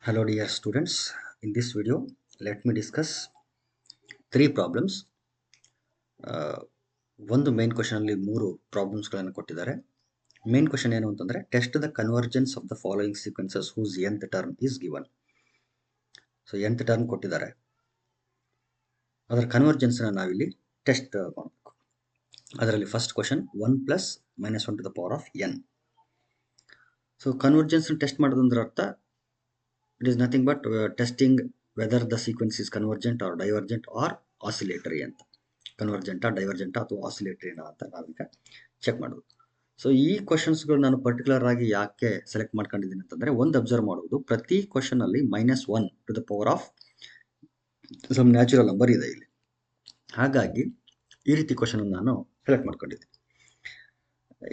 Hello dear students, in this video let me discuss three problems. ಒಂದು main question ಅಲ್ಲಿ ಮೂರು ಪ್ರಾಬ್ಲಮ್ಸ್ಗಳನ್ನು ಕೊಟ್ಟಿದ್ದಾರೆ. ಮೇನ್ ಕ್ವಶನ್ ಏನು ಅಂತಂದ್ರೆ test the convergence of the following sequences whose nth term is given. So nth term ಕೊಟ್ಟಿದ್ದಾರೆ, ಅದರ convergence ನಾವಿಲ್ಲಿ ಟೆಸ್ಟ್ ಮಾಡಬೇಕು. ಅದರಲ್ಲಿ first question 1 plus minus 1 to the power of n. So convergence test ಮಾಡೋದ್ರ ಅರ್ಥ it is nothing but testing whether the sequence is convergent or divergent or oscillatory ಅಂತ. ಕನ್ವರ್ಜೆಂಟಾ ಡೈವರ್ಜೆಂಟಾ ಅಥವಾ ಆಸಿಲೇಟರಿನಾ ಅಂತ ನಾವೀಗ ಚೆಕ್ ಮಾಡೋದು. ಸೊ ಈ ಕ್ವಶನ್ಸ್ಗಳು ನಾನು ಪರ್ಟಿಕ್ಯುಲರ್ ಆಗಿ ಯಾಕೆ ಸೆಲೆಕ್ಟ್ ಮಾಡ್ಕೊಂಡಿದ್ದೀನಿ ಅಂತಂದರೆ, ಒಂದು ಅಬ್ಸರ್ವ್ ಮಾಡೋದು, ಪ್ರತಿ ಕ್ವಶನ್ ಅಲ್ಲಿ -1 to the power of some natural number ಇದೆ ಇಲ್ಲಿ. ಹಾಗಾಗಿ ಈ ರೀತಿ ಕ್ವಶನ್ ನಾನು ಸೆಲೆಕ್ಟ್ ಮಾಡ್ಕೊಂಡಿದ್ದೀನಿ.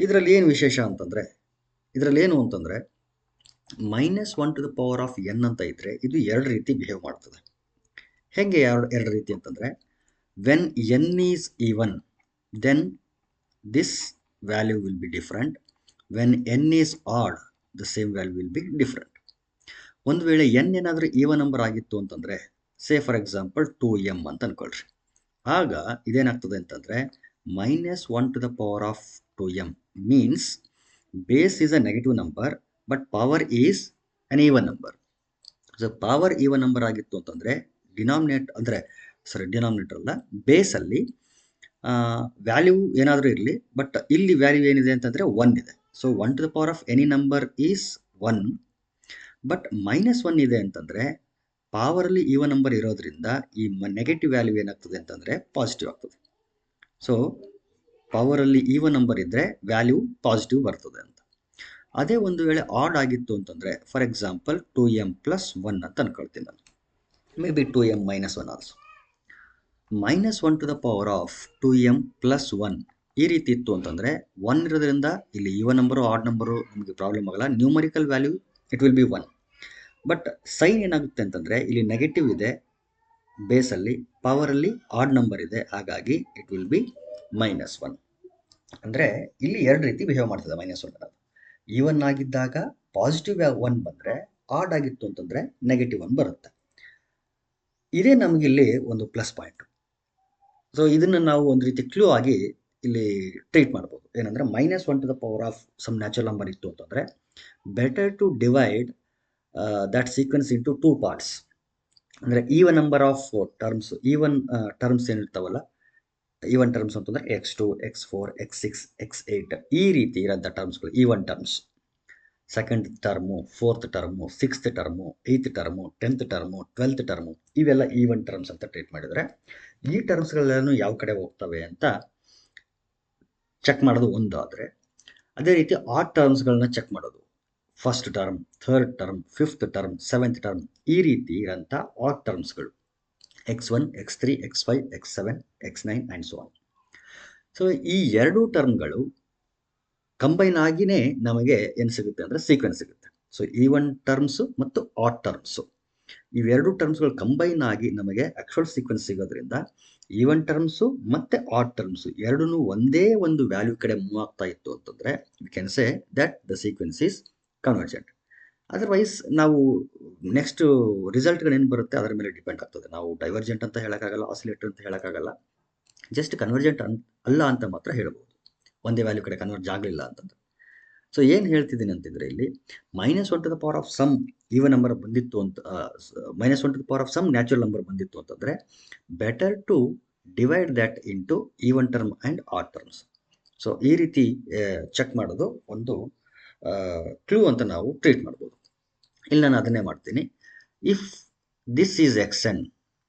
ಇದರಲ್ಲಿ ಏನು ವಿಶೇಷ ಅಂತಂದರೆ, -1 to the power of n ಅಂತ ಇದ್ರೆ ಇದು ಎರಡು ರೀತಿ ಬಿಹೇವ್ ಮಾಡ್ತದೆ. ಹೇಗೆ ಎರಡು ರೀತಿ ಅಂತಂದರೆ, when n is even then this value will be different, when n is odd the same value will be different. ಒಂದು ವೇಳೆ n ಏನಾದರೂ ಈವನ್ ನಂಬರ್ ಆಗಿತ್ತು ಅಂತಂದರೆ, ಸೇ ಫಾರ್ ಎಕ್ಸಾಂಪಲ್ 2m ಅಂತ ಅನ್ಕೊಳ್ರಿ, ಆಗ ಇದೇನಾಗ್ತದೆ ಅಂತಂದರೆ -1 to the power of 2m means base is a negative number but power is an even number. So power even number ಆಗಿತ್ತು ಅಂತಂದರೆ ಡಿನಾಮಿನೇಟರ್ ಅಲ್ಲ, ಬೇಸಲ್ಲಿ ವ್ಯಾಲ್ಯೂ ಏನಾದರೂ ಇರಲಿ, ಬಟ್ ಇಲ್ಲಿ ವ್ಯಾಲ್ಯೂ ಏನಿದೆ ಅಂತಂದರೆ 1 ಇದೆ. So 1 to the power of any number is 1, but -1 ಇದೆ ಅಂತಂದರೆ ಪವರಲ್ಲಿ ಈವನ್ ನಂಬರ್ ಇರೋದ್ರಿಂದ ಈ ನೆಗೆಟಿವ್ ವ್ಯಾಲ್ಯೂ ಏನಾಗ್ತದೆ ಅಂತಂದರೆ ಪಾಸಿಟಿವ್ ಆಗ್ತದೆ. ಸೊ ಪವರಲ್ಲಿ ಈವನ್ ನಂಬರ್ ಇದ್ದರೆ ವ್ಯಾಲ್ಯೂ ಪಾಸಿಟಿವ್ ಬರ್ತದೆ ಅಂತ. ಅದೇ ಒಂದು ವೇಳೆ ಆಡ್ ಆಗಿತ್ತು ಅಂತಂದರೆ, ಫಾರ್ ಎಕ್ಸಾಂಪಲ್ 2m ಪ್ಲಸ್ 1 ಅಂತ ಅನ್ಕೊಳ್ತೀನಿ ನಾನು, maybe 2m minus 1 also. -1 to the power of 2m plus 1 ಈ ರೀತಿ ಇತ್ತು ಅಂತಂದರೆ 1 ಇರೋದ್ರಿಂದ ಇಲ್ಲಿ ಈವನ್ ನಂಬರು ಆಡ್ ನಂಬರು ನಮಗೆ ಪ್ರಾಬ್ಲಮ್ ಆಗಲ್ಲ, numerical value it will be 1. But sign ಏನಾಗುತ್ತೆ ಅಂತಂದರೆ ಇಲ್ಲಿ ನೆಗೆಟಿವ್ ಇದೆ ಬೇಸಲ್ಲಿ, ಪವರಲ್ಲಿ ಆಡ್ ನಂಬರ್ ಇದೆ, ಹಾಗಾಗಿ ಇಟ್ ವಿಲ್ ಬಿ -1. ಅಂದರೆ ಇಲ್ಲಿ ಎರಡು ರೀತಿ ಬಿಹೇವ್ ಮಾಡ್ತದೆ -1 ಅನ್ನೋದು. ಈವನ್ ಆಗಿದ್ದಾಗ ಪಾಸಿಟಿವ್ 1 ಬಂದರೆ, ಆಡ್ ಆಗಿತ್ತು ಅಂತಂದರೆ ನೆಗೆಟಿವ್ 1 ಬರುತ್ತೆ. ಇದೇ ನಮಗಿಲ್ಲಿ ಒಂದು ಪ್ಲಸ್ ಪಾಯಿಂಟ್. ಸೊ ಇದನ್ನು ನಾವು ಒಂದು ರೀತಿ ಕ್ಲೂ ಆಗಿ ಇಲ್ಲಿ ಟ್ರೀಟ್ ಮಾಡ್ಬೋದು. ಏನಂದರೆ -1 to the power of some natural number ಇತ್ತು ಅಂತಂದರೆ better to divide that sequence into 2 parts. ಅಂದರೆ even number of terms, even terms ಏನಿರ್ತಾವಲ್ಲ, ಈವನ್ ಟರ್ಮ್ಸ್ ಅಂತಂದರೆ x2, x4, x6, x8 ಈ ರೀತಿ ಇರೋಂಥ ಟರ್ಮ್ಸ್ಗಳು even terms. Second term, fourth term, sixth term, 8th term, 10th term, 12th term, ಇವೆಲ್ಲ even terms ಅಂತ treat ಮಾಡಿದರೆ, ಈ ಟರ್ಮ್ಸ್ಗಳೆಲ್ಲನೂ ಯಾವ ಕಡೆ ಹೋಗ್ತವೆ ಅಂತ ಚೆಕ್ ಮಾಡೋದು ಒಂದು. ಆದರೆ ಅದೇ ರೀತಿ ಆ ಟರ್ಮ್ಸ್ಗಳನ್ನ ಚೆಕ್ ಮಾಡೋದು, first term, third term, 5th term, 7th term ಈ ರೀತಿ ಇರೋಂಥ ಆಡ್ ಟರ್ಮ್ಸ್ಗಳು x1, x3, x5, x7, x9 and so on. So ಈ ಎರಡು ಟರ್ಮ್ಗಳು ಕಂಬೈನ್ ಆಗಿನೇ ನಮಗೆ ಏನು ಸಿಗುತ್ತೆ ಅಂದರೆ ಸೀಕ್ವೆನ್ಸ್ ಸಿಗುತ್ತೆ. ಸೊ ಈವನ್ ಟರ್ಮ್ಸು ಮತ್ತು ಆಡ್ ಟರ್ಮ್ಸು ಇವೆರಡು ಟರ್ಮ್ಸ್ಗಳು ಕಂಬೈನ್ ಆಗಿ ನಮಗೆ ಆಕ್ಚುಯಲ್ ಸೀಕ್ವೆನ್ಸ್ ಸಿಗೋದ್ರಿಂದ ಈವನ್ ಟರ್ಮ್ಸು ಮತ್ತು ಆಡ್ ಟರ್ಮ್ಸು ಎರಡೂ ಒಂದೇ ಒಂದು ವ್ಯಾಲ್ಯೂ ಕಡೆ ಮೂವ್ ಆಗ್ತಾ ಇತ್ತು ಅಂತಂದರೆ V can say that the sequence is convergent. Otherwise ನಾವು ನೆಕ್ಸ್ಟ್ ರಿಸಲ್ಟ್ಗಳು ಏನು ಬರುತ್ತೆ ಅದರ ಮೇಲೆ ಡಿಪೆಂಡ್ ಆಗ್ತದೆ. ನಾವು ಡೈವರ್ಜೆಂಟ್ ಅಂತ ಹೇಳೋಕ್ಕಾಗಲ್ಲ, ಆಸಿಲೇಟರ್ ಅಂತ ಹೇಳೋಕ್ಕಾಗಲ್ಲ, ಜಸ್ಟ್ ಕನ್ವರ್ಜೆಂಟ್ ಅಲ್ಲ ಅಂತ ಮಾತ್ರ ಹೇಳ್ಬೋದು, ಒಂದೇ ವ್ಯಾಲ್ಯೂ ಕಡೆ ಕನ್ವರ್ಜ್ ಆಗಲಿಲ್ಲ ಅಂತಂದ್ರೆ. ಸೊ ಏನು ಹೇಳ್ತಿದ್ದೀನಿ ಅಂತಂದರೆ, ಇಲ್ಲಿ -1 to the power of some even number ಬಂದಿತ್ತು ಅಂತ, -1 to the power of some natural number ಬಂದಿತ್ತು ಅಂತಂದರೆ better to divide that into even term and odd terms. So ಈ ರೀತಿ ಚೆಕ್ ಮಾಡೋದು ಒಂದು ಕ್ಲೂ ಅಂತ ನಾವು ಟ್ರೀಟ್ ಮಾಡ್ಬೋದು. ಇಲ್ಲಿ ನಾನು ಅದನ್ನೇ ಮಾಡ್ತೀನಿ. If this is xn,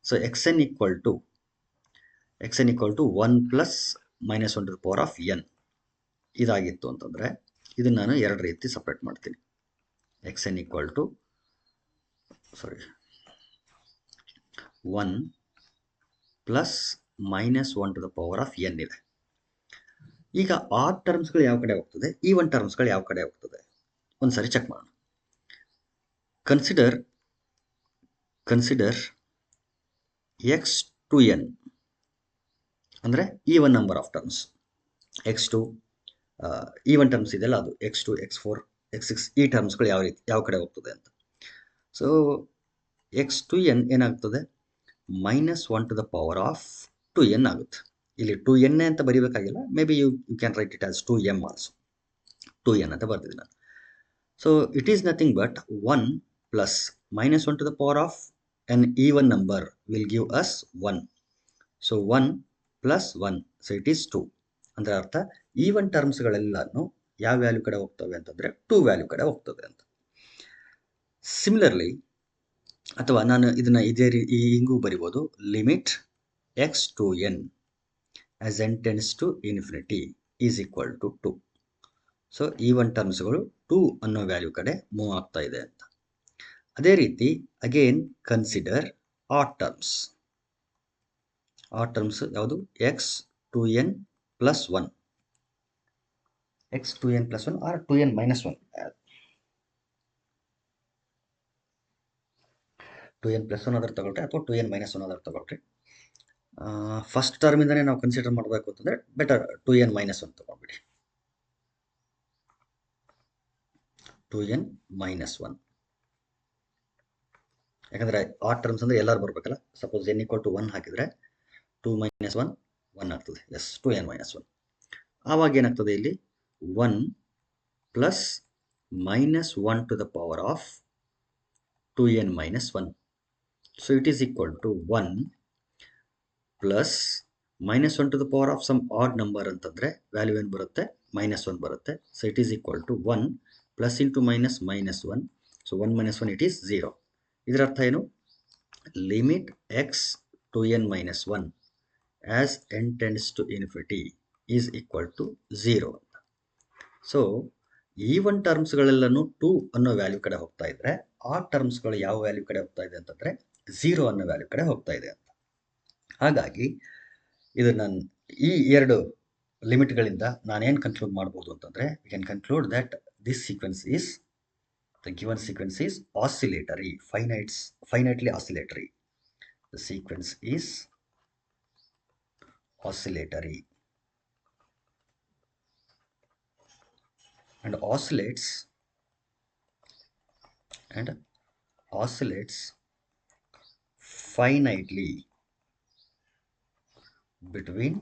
so xn equal to 1 plus -1 to the power of n ಇದಾಗಿತ್ತು ಅಂತಂದರೆ ಇದನ್ನು ನಾನು ಎರಡು ರೀತಿ ಸಪ್ರೇಟ್ ಮಾಡ್ತೀನಿ. xn equal to 1 plus -1 to the power of n ಇದೆ. ಈಗ ಆಡ್ ಟರ್ಮ್ಸ್ಗಳು ಯಾವ ಕಡೆ ಹೋಗ್ತದೆ, ಈವನ್ ಟರ್ಮ್ಸ್ಗಳು ಯಾವ ಕಡೆ ಹೋಗ್ತದೆ ಒಂದು ಸಾರಿ ಚೆಕ್ ಮಾಡೋಣ. ಕನ್ಸಿಡರ್ x to n ಅಂದರೆ even number of terms. x2 even terms ಇದೆಯಲ್ಲ ಅದು x2, x4, x6 ಈ ಟರ್ಮ್ಸ್ಗಳು ಯಾವ ಕಡೆ ಹೋಗ್ತದೆ ಅಂತ. ಸೊ ಎಕ್ಸ್ ಟು ಎನ್ ಏನಾಗ್ತದೆ, -1 to the power of 2n ಆಗುತ್ತೆ. ಇಲ್ಲಿ 2n ಅಂತ ಬರೀಬೇಕಾಗಿಲ್ಲ, may be you can write it as 2m also. 2n ಅಂತ ಬರ್ತಿದ್ದೀನಿ ನಾನು. So it is nothing but 1 plus -1 to the power of an even number will give us 1. So 1 plus 1, so it is 2. ಅಂದರೆ ಅರ್ಥ even ಟರ್ಮ್ಸ್ಗಳೆಲ್ಲನೂ ಯಾವ value ಕಡೆ ಹೋಗ್ತವೆ ಅಂತಂದರೆ 2 value ಕಡೆ ಹೋಗ್ತದೆ ಅಂತ. ಸಿಮಿಲರ್ಲಿ, ಅಥವಾ ನಾನು ಇದನ್ನು ಹಿಂಗೂ ಬರಿಬೋದು, limit x to n as n tends to infinity is equal to 2. So even ಟರ್ಮ್ಸ್ಗಳು 2 ಅನ್ನೋ ವ್ಯಾಲ್ಯೂ ಕಡೆ ಮೂವ್ ಆಗ್ತಾ ಇದೆ ಅಂತ. ಅದೇ ರೀತಿ again consider odd terms. Odd terms ಯಾವುದು, x to n plus 1, x to n plus 1 or 2n minus 1. 2n plus 1 ಆದ್ರೆ ತಗೊಳ್ರಿ ಅಥವಾ 2n minus 1 ಆದ್ರೆ ತಗೊಳ್ರಿ. ಫಸ್ಟ್ ಟರ್ಮಿಂದನೇ ನಾವು ಕನ್ಸಿಡರ್ ಮಾಡಬೇಕು ಅಂತಂದರೆ better 2n minus 1 ತಗೊಂಡ್ಬಿಡಿ. 2n minus 1, ಯಾಕಂದರೆ ಆಡ್ ಟರ್ಮ್ಸ್ ಅಂದರೆ ಎಲ್ಲರೂ ಬರಬೇಕಲ್ಲ. ಸಪೋಸ್ n equal to 1 ಹಾಕಿದರೆ 2 minus 1 1 ಆಗ್ತದೆ. Yes, 2n minus 1. ಆವಾಗ ಏನಾಗ್ತದೆ ಇಲ್ಲಿ 1 plus -1 to the power of 2n minus 1. So it is equal to 1 plus -1 to the power of some odd number ಅಂತಂದರೆ ವ್ಯಾಲ್ಯೂ ಏನು ಬರುತ್ತೆ, -1 ಬರುತ್ತೆ. So it is equal to 1 plus into -1. So 1 minus 1 it is 0. ಇದರ ಅರ್ಥ ಏನು, limit X to N minus 1 as N tends to infinity is equal to 0 ಅಂತ. So even ಟರ್ಮ್ಸ್ಗಳೆಲ್ಲನೂ 2 ಅನ್ನೋ value ಕಡೆ ಹೋಗ್ತಾ ಇದ್ರೆ, ಆ ಟರ್ಮ್ಸ್ಗಳು ಯಾವ ವ್ಯಾಲ್ಯೂ ಕಡೆ ಹೋಗ್ತಾ ಇದೆ ಅಂತಂದರೆ 0 ಅನ್ನೋ ವ್ಯಾಲ್ಯೂ ಕಡೆ ಹೋಗ್ತಾ ಇದೆ ಅಂತ. ಹಾಗಾಗಿ ಇದು ನಾನು ಈ ಎರಡು ಲಿಮಿಟ್ಗಳಿಂದ ನಾನೇನು ಕನ್ಕ್ಲೂಡ್ ಮಾಡ್ಬೋದು ಅಂತಂದರೆ, we can conclude that this sequence is, the given sequence is oscillatory, finitely oscillatory. The sequence is oscillatory and oscillates finitely between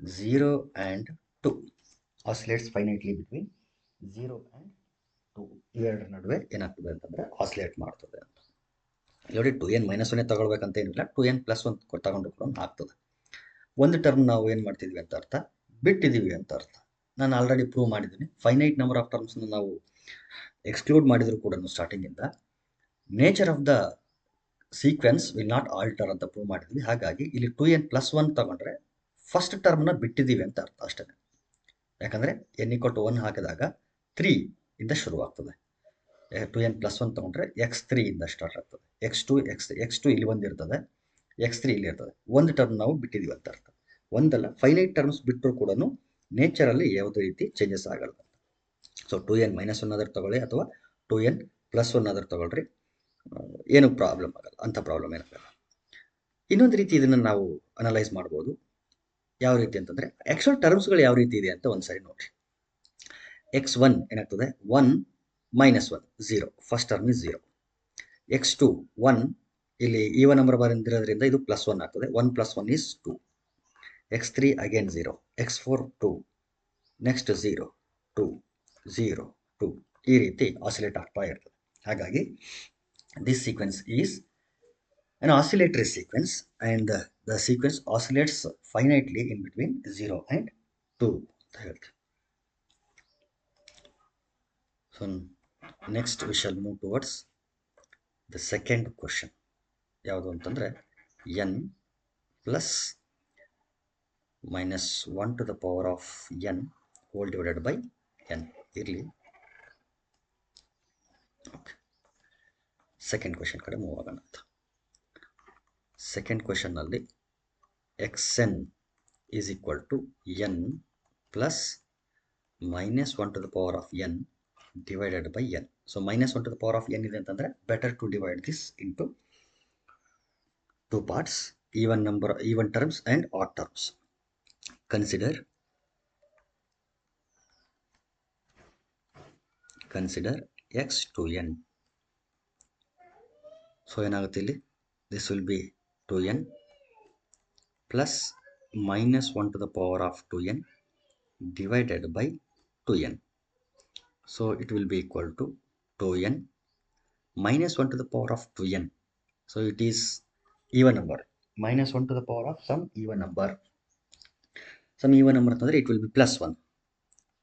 0 and 2. Oscillates finitely between 0 and 2. ಇವೆರಡರ ನಡುವೆ ಏನಾಗ್ತದೆ ಅಂತಂದರೆ ಆಸಿಲೇಟ್ ಮಾಡ್ತದೆ ಅಂತ. ನೋಡಿ 2n minus 1 ತಗೊಳ್ಬೇಕಂತ ಏನಿಲ್ಲ, 2n plus 1 ತಗೊಂಡು ಕೂಡ ಆಗ್ತದೆ. ಒಂದು ಟರ್ಮ್ ನಾವು ಏನು ಮಾಡ್ತಿದ್ವಿ ಅಂತ ಅರ್ಥ, ಬಿಟ್ಟಿದ್ದೀವಿ ಅಂತ ಅರ್ಥ. ನಾನು ಆಲ್ರೆಡಿ ಪ್ರೂವ್ ಮಾಡಿದ್ದೀನಿ, ಫೈನೈಟ್ ನಂಬರ್ ಆಫ್ ಟರ್ಮ್ಸ್ನ ನಾವು ಎಕ್ಸ್ಕ್ಲೂಡ್ ಮಾಡಿದ್ರು ಕೂಡ ಸ್ಟಾರ್ಟಿಂಗಿಂದ nature of the sequence will not alter ಅಂತ ಪ್ರೂವ್ ಮಾಡಿದ್ವಿ. ಹಾಗಾಗಿ ಇಲ್ಲಿ 2n plus 1 ತಗೊಂಡ್ರೆ ಫಸ್ಟ್ ಟರ್ಮ್ನ ಬಿಟ್ಟಿದ್ದೀವಿ ಅಂತ ಅರ್ಥ ಅಷ್ಟೇ. ಯಾಕಂದರೆ n equal to 1 ಹಾಕಿದಾಗ 3 ಇಂದ ಶುರುವಾಗ್ತದೆ. 2n plus 1 ತಗೊಂಡ್ರೆ x3 ಇಂದ ಸ್ಟಾರ್ಟ್ ಆಗ್ತದೆ. x2 ಇಲ್ಲಿ ಒಂದಿರ್ತದೆ, x3 ಇಲ್ಲಿ ಇರ್ತದೆ. ಒಂದು ಟರ್ಮ್ ನಾವು ಬಿಟ್ಟಿದ್ದೀವಿ ಅಂತ ಅರ್ಥ. ಒಂದಲ್ಲ, ಫೈನೈಟ್ ಟರ್ಮ್ಸ್ ಬಿಟ್ಟರು ಕೂಡ ನೇಚರಲ್ಲಿ ಯಾವುದೇ ರೀತಿ ಚೇಂಜಸ್ ಆಗಲ್ಲ. ಸೊ 2n minus 1 ಆದ್ರೆ ತಗೊಳ್ಳಿ ಅಥವಾ 2n plus 1 ಆದ್ರೆ ತಗೊಳ್ರಿ, ಏನು ಪ್ರಾಬ್ಲಮ್ ಆಗಲ್ಲ, ಅಂಥ ಪ್ರಾಬ್ಲಮ್ ಏನಾಗಲ್ಲ. ಇನ್ನೊಂದು ರೀತಿ ಇದನ್ನು ನಾವು ಅನಲೈಸ್ ಮಾಡ್ಬೋದು. ಯಾವ ರೀತಿ ಅಂತಂದರೆ, ಆ್ಯಕ್ಚುಯಲ್ ಟರ್ಮ್ಸ್ಗಳು ಯಾವ ರೀತಿ ಇದೆ ಅಂತ ಒಂದ್ಸರಿ ನೋಡ್ರಿ. x1 ಏನಾಗ್ತದೆ, 1 minus 1 0, first term is 0. x2 1, ಇಲ್ಲಿ ಈವನ್ ನಂಬರ್ ಬಂದಿರೋದ್ರಿಂದ ಇದು +1 ಆಗ್ತದೆ. 1 plus 1 is 2. x3 again 0, x4 2, next 0 2 0 2, ಈ ರೀತಿ ಆಸಿಲೇಟ್ ಆಗ್ತಾ ಇರ್ತದೆ. ಹಾಗಾಗಿ this sequence is an oscillatory sequence and the sequence oscillates finitely in between 0 and 2 ಅಂತ ಹೇಳ್ತೀವಿ. So next we shall move towards the second question. ಯಾವುದು ಅಂತಂದರೆ n plus -1 to the power of n whole divided by n ಇರಲಿ. Okay, second question ಕಡೆ move ಆಗೋಣ ಅಂತ. Second ಕ್ವೆಶನ್ನಲ್ಲಿ xn is equal to n plus -1 to the power of n divided by n. So -1 to the power of n ಇದೆ ಅಂತಂದರೆ better to divide this into two parts, even terms and odd terms. Consider x to n so ಏನಾಗುತ್ತೆ ಇಲ್ಲಿ, this will be 2n plus minus 1 to the power of 2n divided by 2n. So it will be equal to 2n minus 1 to the power of 2n. So it is even number. Minus 1 to the power of some even number. Some even number ಅಂತಂದ್ರೆ it will be plus 1.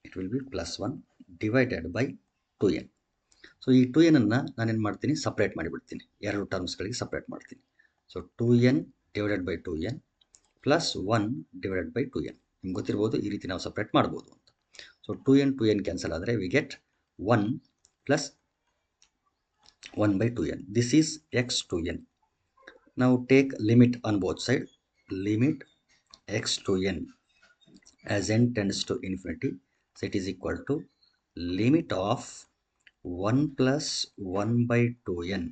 It will be plus 1 divided by 2n. So ಈ 2n ಅನ್ನು ನಾನೇನು ಮಾಡ್ತೀನಿ, separate ಮಾಡಿಬಿಡ್ತೀನಿ, ಎರಡು ಟರ್ಮ್ಸ್ಗಳಿಗೆ separate ಮಾಡ್ತೀನಿ. So 2n divided by 2n plus 1 divided by 2n. ನಿಮ್ಗೆ ಗೊತ್ತಿರ್ಬೋದು ಈ ರೀತಿ ನಾವು ಸಪ್ರೇಟ್ ಮಾಡ್ಬೋದು ಅಂತ. ಸೊ 2n ಕ್ಯಾನ್ಸಲ್ ಆದರೆ we get 1 plus 1 by 2n. This is x to n. Now take limit on both sides. Limit x to n as n tends to infinity. So it is equal to limit of 1 plus 1 by 2n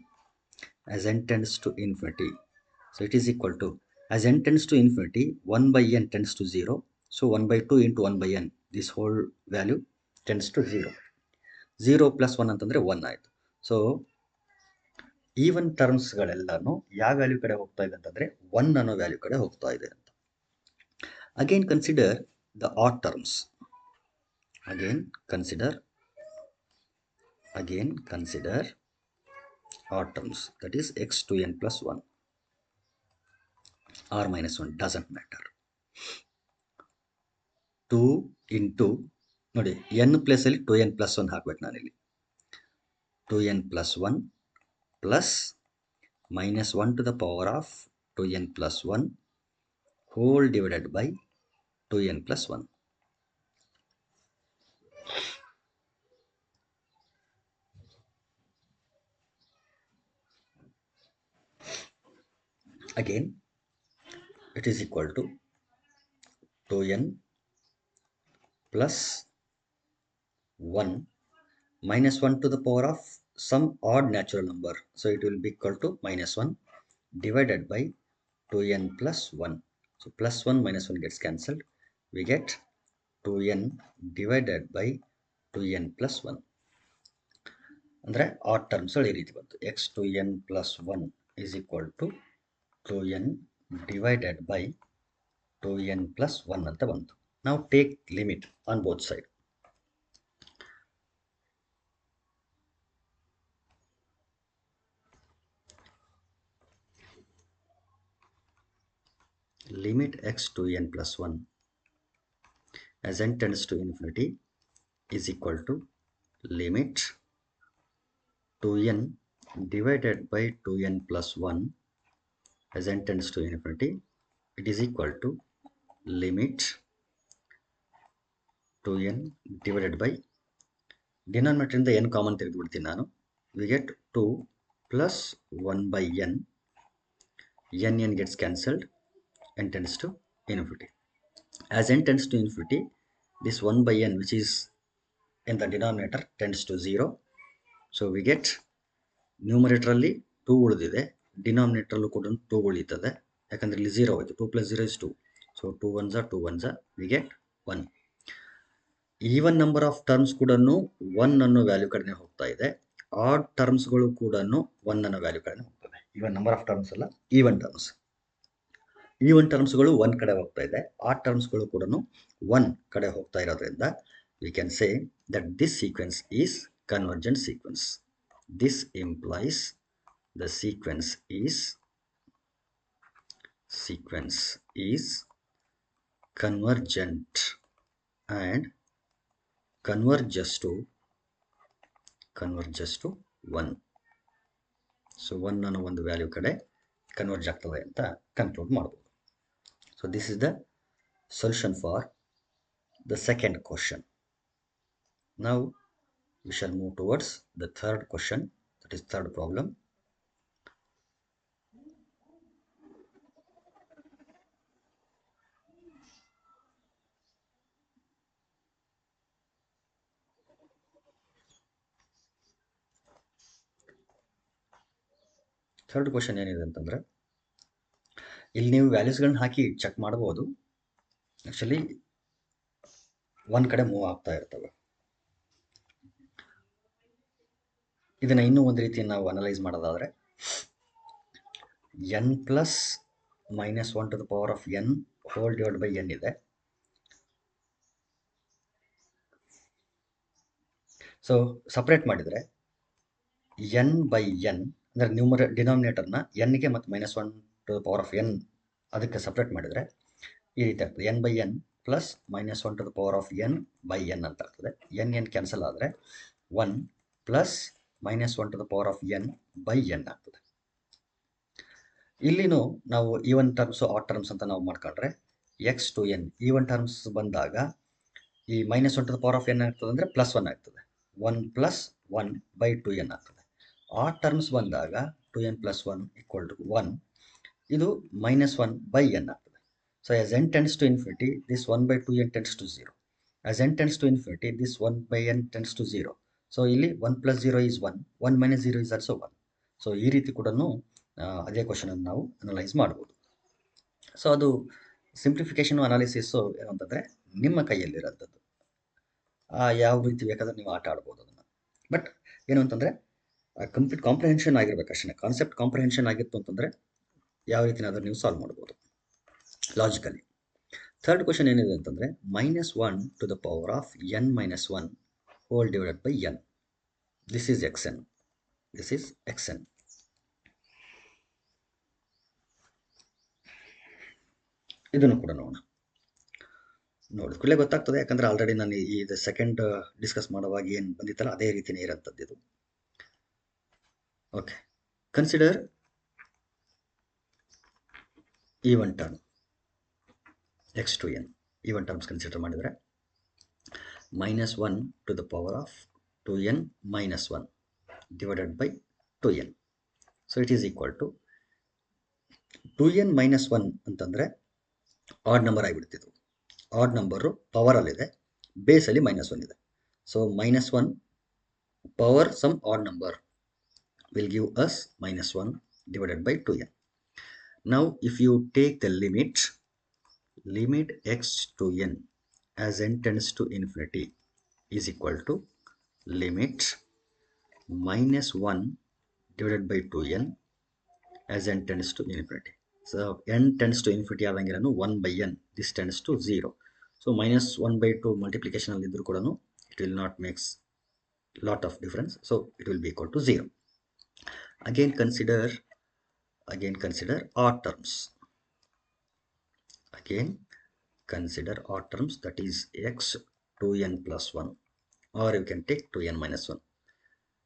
as n tends to infinity. So it is equal to, as n tends to infinity, 1 by n tends to 0. So 1 by 2 into 1 by n, this whole value tends to 0. 0 plus 1 ಅಂತಂದರೆ 1 ಆಯಿತು. So even ಟರ್ಮ್ಸ್ಗಳೆಲ್ಲನೂ ಯಾವ value ಕಡೆ ಹೋಗ್ತಾ ಇದೆ ಅಂತಂದರೆ 1 ಅನ್ನೋ value ಕಡೆ ಹೋಗ್ತಾ ಇದೆ ಅಂತ. Again consider the odd terms. Again consider odd terms, that is x to n plus 1 or minus 1, doesn't matter. 2 into ನೋಡಿ n ಪ್ಲೇಸ್ ಅಲ್ಲಿ 2n plus 1 ಹಾಕ್ಬೇಕು ನಾನಿಲ್ಲಿ. 2n plus 1 plus minus 1 to the power of 2n plus 1 whole divided by 2n plus 1. Again it is equal to 2n plus 1 minus 1 to the power of some odd natural number. So it will be equal to minus 1 divided by 2n plus 1. So plus 1 minus 1 gets cancelled. We get 2n divided by 2n plus 1. ಅಂದರೆ add ಟರ್ಮ್ಸ್ಗಳು ಈ ರೀತಿ ಬಂತು. x to n plus 1 is equal to 2n divided by 2n plus 1 ಅಂತ ಬಂತು. Now take limit on both sides. Limit x to n plus 1 as n tends to infinity is equal to limit 2n divided by 2n plus 1 as n tends to infinity. It is equal to limit 2n divided by, denominator ಇಂದ n common ತೆಗೆದುಬಿಡ್ತೀನಿ ನಾನು. We get 2 plus 1 by n. n gets cancelled. n tends to infinity. As n tends to infinity, this 1 by n which is in the denominator tends to 0. So we get numerator ಅಲ್ಲಿ 2 ಉಳಿದಿದೆ, denominator ಅಲ್ಲೂ ಕೂಡ 2 ಉಳಿತದೆ, ಯಾಕಂದ್ರೆ ಇಲ್ಲಿ 0 ಆಯಿತು. 2 plus 0 is 2. So 2 ones are 2 ones are, we get 1. Even number of terms ಕೂಡ 1 ಅನ್ನೋ ವ್ಯಾಲ್ಯೂ ಕಡೆ ಹೋಗ್ತಾ ಇದೆ. ಆಡ್ ಟರ್ಮ್ಸ್ಗಳು ಕೂಡ 1 ಅನ್ನೋ ವ್ಯಾಲ್ಯೂ ಕಡೆ ಹೋಗ್ತದೆ. ಈವನ್ ನಂಬರ್ ಆಫ್ ಟರ್ಮ್ಸ್ ಅಲ್ಲ, ಈವನ್ ಟರ್ಮ್ಸ್. ಈವನ್ ಟರ್ಮ್ಸ್ಗಳು 1 ಕಡೆ ಹೋಗ್ತಾ ಇದೆ, ಆಡ್ ಟರ್ಮ್ಸ್ಗಳು ಕೂಡ 1 ಕಡೆ ಹೋಗ್ತಾ ಇರೋದ್ರಿಂದ we can say that this sequence is convergent sequence. This implies the sequence is convergent and converges to 1. So 1 ಅನ್ನೋ ಒಂದು ವ್ಯಾಲ್ಯೂ ಕಡೆ ಕನ್ವರ್ಜ್ ಆಗ್ತದೆ ಅಂತ ಕನ್ಕ್ಲೂಡ್ ಮಾಡ್ಬೋದು. So this is the solution for the second question. Now we shall move towards the third question, that is third problem. Third question ಏನಿದೆ ಅಂತಂದರೆ, ಇಲ್ಲಿ ನೀವು ವ್ಯಾಲ್ಯೂಸ್ಗಳನ್ನ ಹಾಕಿ ಚೆಕ್ ಮಾಡ್ಬೋದು. ಆ್ಯಕ್ಚುಲಿ 1 ಕಡೆ ಮೂವ್ ಆಗ್ತಾ ಇರ್ತವೆ. ಇದನ್ನು ಇನ್ನೂ ಒಂದು ರೀತಿ ನಾವು ಅನಲೈಸ್ ಮಾಡೋದಾದರೆ, n plus minus 1 to the power of n whole divide by n ಇದೆ. ಸೊ ಸಪ್ರೇಟ್ ಮಾಡಿದರೆ n ಬೈ n ಅಂದರೆ ಡಿನಾಮಿನೇಟರ್ನ n ಗೆ ಮತ್ತು minus 1 to the power of n ಅದಕ್ಕೆ ಸಪ್ರೇಟ್ ಮಾಡಿದರೆ ಈ ರೀತಿ ಆಗ್ತದೆ. n by n plus minus 1 to the power of n by n ಅಂತ ಆಗ್ತದೆ. n ಕ್ಯಾನ್ಸಲ್ ಆದರೆ 1 plus minus 1 to the power of n by n ಆಗ್ತದೆ. ಇಲ್ಲಿನೂ ನಾವು ಈವನ್ ಟರ್ಮ್ಸು ಆಡ್ ಟರ್ಮ್ಸ್ ಅಂತ ನಾವು ಮಾಡ್ಕೊಂಡ್ರೆ X to N even terms ಬಂದಾಗ ಈ minus 1 to the power of N ಆಗ್ತದೆ ಅಂದರೆ ಪ್ಲಸ್ 1 ಆಗ್ತದೆ. 1 ಪ್ಲಸ್ 1 ಬೈ 2n ಆಗ್ತದೆ. ಆಡ್ ಟರ್ಮ್ಸ್ ಬಂದಾಗ 2n ಪ್ಲಸ್ 1 ಈಕ್ವಲ್ ಟು 1. ಇದು ಮೈನಸ್ 1 ಬೈ n ಆಗ್ತದೆ. So as n tends to infinity this 1 by 2n tends to 0. As n tends to infinity this 1 by n tends to 0. So ಇಲ್ಲಿ 1 plus 0 is 1, 1 minus 0 is also 1. So ಈ ರೀತಿ ಕೂಡ ಅದೇ ಕ್ವಶನನ್ನು ನಾವು analyse ಮಾಡ್ಬೋದು. So ಅದು simplification analysis ಏನಂತಂದರೆ ನಿಮ್ಮ ಕೈಯಲ್ಲಿರೋಂಥದ್ದು. ಯಾವ ರೀತಿ ಬೇಕಾದ್ರೆ ನೀವು ಆಟ ಆಡ್ಬೋದು ಅದನ್ನು. ಬಟ್ ಏನು ಅಂತಂದರೆ ಕಂಪ್ಲೀಟ್ ಕಾಂಪ್ರಿಹೆನ್ಷನ್ ಆಗಿರ್ಬೇಕು ಅಷ್ಟೇ. ಕಾನ್ಸೆಪ್ಟ್ ಕಾಂಪ್ರಿಹೆನ್ಷನ್ ಆಗಿತ್ತು ಅಂತಂದರೆ ಯಾವ ರೀತಿನಾದರೂ ನೀವು ಸಾಲ್ವ್ ಮಾಡ್ಬೋದು ಲಾಜಿಕಲಿ. ಥರ್ಡ್ ಕ್ವಶನ್ ಏನಿದೆ ಅಂತಂದರೆ minus 1 to the power of n minus 1 whole divided by n. This is xn. This is xn. ಇದನ್ನು ಕೂಡ ನೋಡೋಣ. ನೋಡಿ ಕೂಡಲೇ ಗೊತ್ತಾಗ್ತದೆ, ಯಾಕಂದರೆ ಆಲ್ರೆಡಿ ನಾನು ಇದು ಸೆಕೆಂಡ್ ಡಿಸ್ಕಸ್ ಮಾಡುವಾಗ ಏನು ಬಂದಿತ್ತಲ್ಲ ಅದೇ ರೀತಿಯೇ ಇರೋಂಥದ್ದು ಇದು. Okay, consider even term x to N. Even terms consider ಮಾಡಿದರೆ minus 1 to the power of 2n minus 1 divided by 2n. So it is equal to 2n minus 1 ಅಂತಂದರೆ ಆಡ್ ನಂಬರ್ ಆಗಿಬಿಡ್ತಿತ್ತು. Odd number ಪವರಲ್ಲಿದೆ, ಬೇಸಲ್ಲಿ minus 1 ಇದೆ. So minus 1 power some odd number will give us minus 1 divided by 2n. Now if you take the limit x to n as n tends to infinity is equal to limit minus 1 divided by 2n as n tends to infinity. So n tends to infinity ಆದಂಗೆಲ್ಲ 1 by n, this tends to 0. So minus 1 by 2 multiplication ಅಲ್ಲಿ ಇದ್ರೂ ಕೂಡ it will not makes lot of difference. So it will be equal to 0. Again consider odd terms. Again consider odd terms, that is x 2n plus 1 or you can take 2n minus 1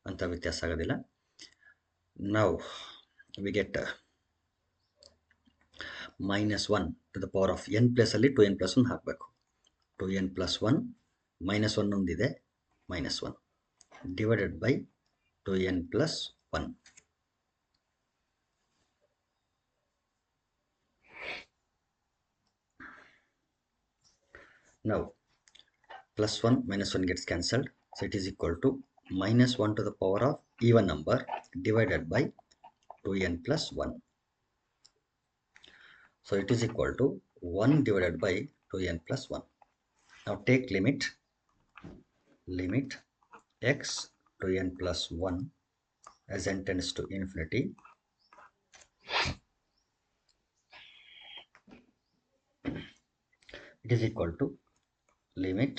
ಅಂತ ವ್ಯತ್ಯಾಸ ಆಗೋದಿಲ್ಲ. Now we get minus 1 to the power of n plus ಅಲ್ಲಿ 2n plus 1 ಹಾಕಬೇಕು. 2n plus 1 minus 1 ಒಂದಿದೆ, minus 1 divided by 2n plus 1. Now plus 1 minus 1 gets cancelled, so it is equal to minus 1 to the power of even number divided by 2n plus 1. So it is equal to 1 divided by 2n plus 1. Now take limit x to n plus 1 as n tends to infinity it is equal to limit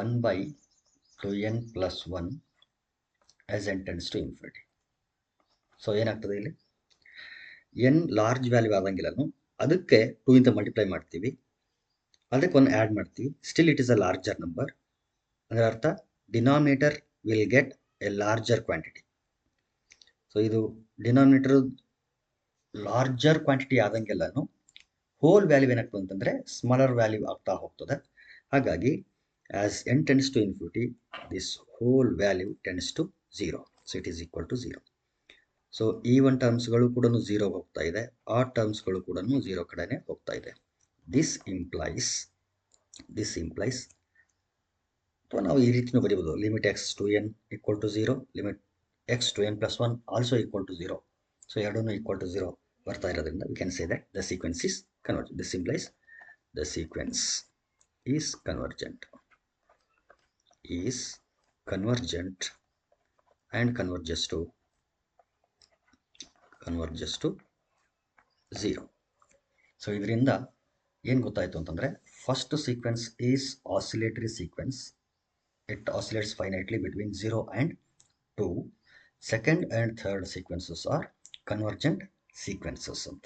1 by 2n plus 1 as n tends to infinity. So ಏನಾಗ್ತದೆ ಇಲ್ಲಿ n large value ಆದಂಗಿಲ್ಲನು ಅದಕ್ಕೆ 2 ಇಂದ multiply ಮಾಡ್ತೀವಿ, ಅದಕ್ಕೆ 1 add ಮಾಡ್ತೀವಿ, still it is a larger number. ಅದರ ಅರ್ಥ denominator will get a larger quantity. So ಇದು ಡಿನಾಮಿನೇಟರ್ ಲಾರ್ಜರ್ ಕ್ವಾಂಟಿಟಿ ಆದಂಗೆಲ್ಲನು ಹೋಲ್ ವ್ಯಾಲ್ಯೂ ಏನಾಗ್ತದೆ ಅಂತಂದರೆ ಸ್ಮಾಲರ್ ವ್ಯಾಲ್ಯೂ ಆಗ್ತಾ ಹೋಗ್ತದೆ. ಹಾಗಾಗಿ as n tends to infinity this whole value tends to 0. So it is equal to 0. So even ಟರ್ಮ್ಸ್ಗಳು ಕೂಡ 0 ಹೋಗ್ತಾ ಇದೆ, ಆಡ್ ಟರ್ಮ್ಸ್ಗಳು ಕೂಡ 0 ಕಡೆನೇ ಹೋಗ್ತಾ ಇದೆ. ದಿಸ್ ಇಂಪ್ಲೈಸ್ ಅಥವಾ ನಾವು ಈ ರೀತಿನೂ ಬರೀಬೋದು, limit X to n equal to 0, limit X to n plus 1 also equal to 0. So ಎರಡೂ ಈಕ್ವಲ್ ಟು 0 ಬರ್ತಾ ಇರೋದ್ರಿಂದ we can say that the sequence is convergent. This implies the sequence is convergent and converges to converges to 0. So ಇದರಿಂದ ಏನು ಗೊತ್ತಾಯಿತು ಅಂತಂದರೆ first sequence is oscillatory sequence, it oscillates finitely between 0 and 2. Second and third sequences R convergent sequences ಅಂತ.